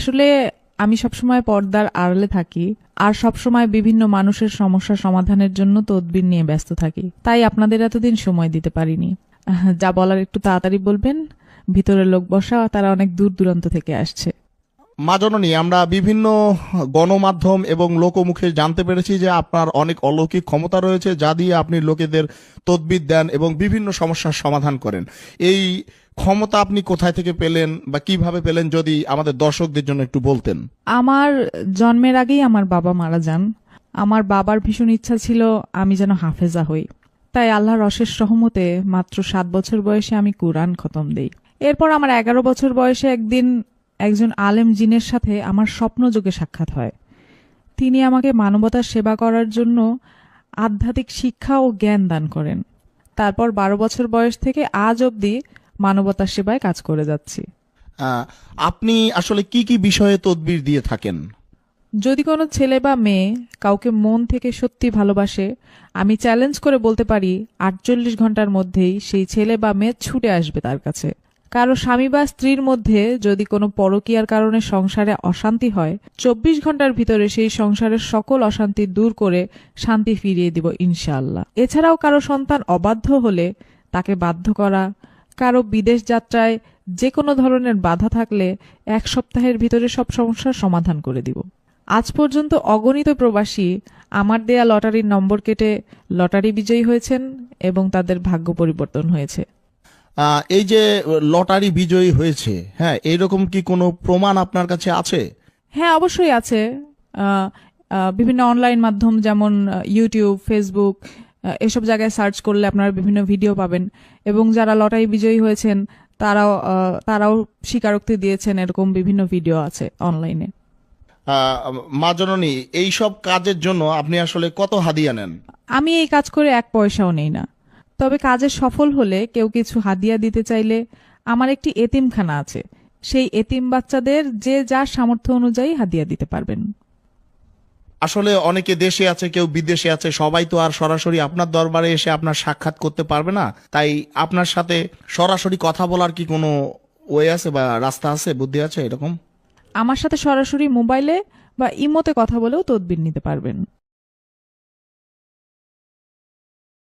আসলে আমি সবসময় পর্দার আড়ালে থাকি আর সবসময় বিভিন্ন মানুষের সমস্যা সমাধানের জন্য তদবির নিয়ে ব্যস্ত থাকি, তাই আপনাদের এতদিন সময় দিতে পারিনি। যা বলার একটু তাড়াতাড়ি বলবেন, ভিতরে লোক বসা, তারা অনেক দূর দূরান্ত থেকে আসছে। মা জননী, আমরা বিভিন্ন গণমাধ্যম এবং লোকমুখে জানতে পেরেছি যে আপনার অনেক অলৌকিক ক্ষমতা রয়েছে, যা দিয়ে আপনি লোকেদের তদবির দেন এবং বিভিন্ন সমস্যার সমাধান করেন। এই ক্ষমতা আপনি কোথায় থেকে পেলেন বা কিভাবে পেলেন, যদি আমাদের দর্শকদের জন্য একটু বলতেন। আমার জন্মের আগেই আমার বাবা মারা যান। আমার বাবার ভীষণ ইচ্ছা ছিল আমি যেন হাফেজা হই, তাই আল্লাহর অশেষ রহমতে মাত্র 7 বছর বয়সে আমি কুরআন খতম দেই। এরপর আমার 11 বছর বয়সে একদিন একজন আলেম জিনের সাথে আমার স্বপ্নযোগে সাক্ষাৎ হয়। তিনি আমাকে মানবতার সেবা করার জন্য আধ্যাত্মিক শিক্ষা ও জ্ঞান দান করেন। তারপর 12 বছর বয়স থেকে আজ অবধি মানবতার সেবায় কাজ করে যাচ্ছি। আপনি আসলে কি কি বিষয়ে তদবির দিয়ে থাকেন? যদি কোনো ছেলে বা মেয়ে কাউকে মন থেকে সত্যি ভালোবাসে, আমি চ্যালেঞ্জ করে বলতে পারি 48 ঘন্টার মধ্যেই সেই ছেলে বা মেয়ে ছুটে আসবে তার কাছে। কারো স্বামী বা স্ত্রীর মধ্যে যদি কোনো পরকীয়ার কারণে সংসারে অশান্তি হয়, 24 ঘন্টার ভিতরে সেই সংসারের সকল অশান্তি দূর করে শান্তি ফিরিয়ে দিব ইনশাআল্লাহ। এছাড়াও কারো সন্তান অবাধ্য হলে তাকে বাধ্য করা, কারো বিদেশ যাত্রায় যে কোনো ধরনের বাধা থাকলে 1 সপ্তাহের ভিতরে সব সমস্যার সমাধান করে দিব। আজ পর্যন্ত অগণিত প্রবাসী আমার দেয়া লটারির নম্বর কেটে লটারি বিজয়ী হয়েছেন এবং তাদের ভাগ্য পরিবর্তন হয়েছে। এই যে লটারি বিজয়ী হয়েছে, হ্যাঁ, এইরকম কি কোনো প্রমাণ আপনার কাছে আছে? হ্যাঁ, অবশ্যই আছে। বিভিন্ন অনলাইন মাধ্যম যেমন ইউটিউব, ফেসবুক, এসব জায়গায় সার্চ করলে আপনারা বিভিন্ন ভিডিও পাবেন এবং যারা লটারি বিজয়ী হয়েছেন তারাও স্বীকারোক্তি দিয়েছেন, এরকম বিভিন্ন ভিডিও আছে অনলাইনে। মা জননী, এইসব কাজের জন্য আপনি আসলে কত হাদিয়া নেন? আমি এই কাজ করে 1 পয়সাও নেই না। তবে কাজে সফল হলে কেউ কিছু হাদিয়া দিতে চাইলে আমার একটি এতিমখানা আছে, সেই এতিম বাচ্চাদের যে যার সামর্থ্য অনুযায়ী হাদিয়া দিতে পারবেন। আসলে অনেকে দেশে আছে, কেউ বিদেশে আছে, সবাই তো আর সরাসরি আপনার দরবারে এসে আপনার সাক্ষাৎ করতে পারবে না, তাই আপনার সাথে সরাসরি কথা বলার কি কোনো ওয়ে আছে বা রাস্তা আছে, বুদ্ধি আছে এরকম? আমার সাথে সরাসরি মোবাইলে বা ইমোতে কথা বলেও তদবির নিতে পারবেন।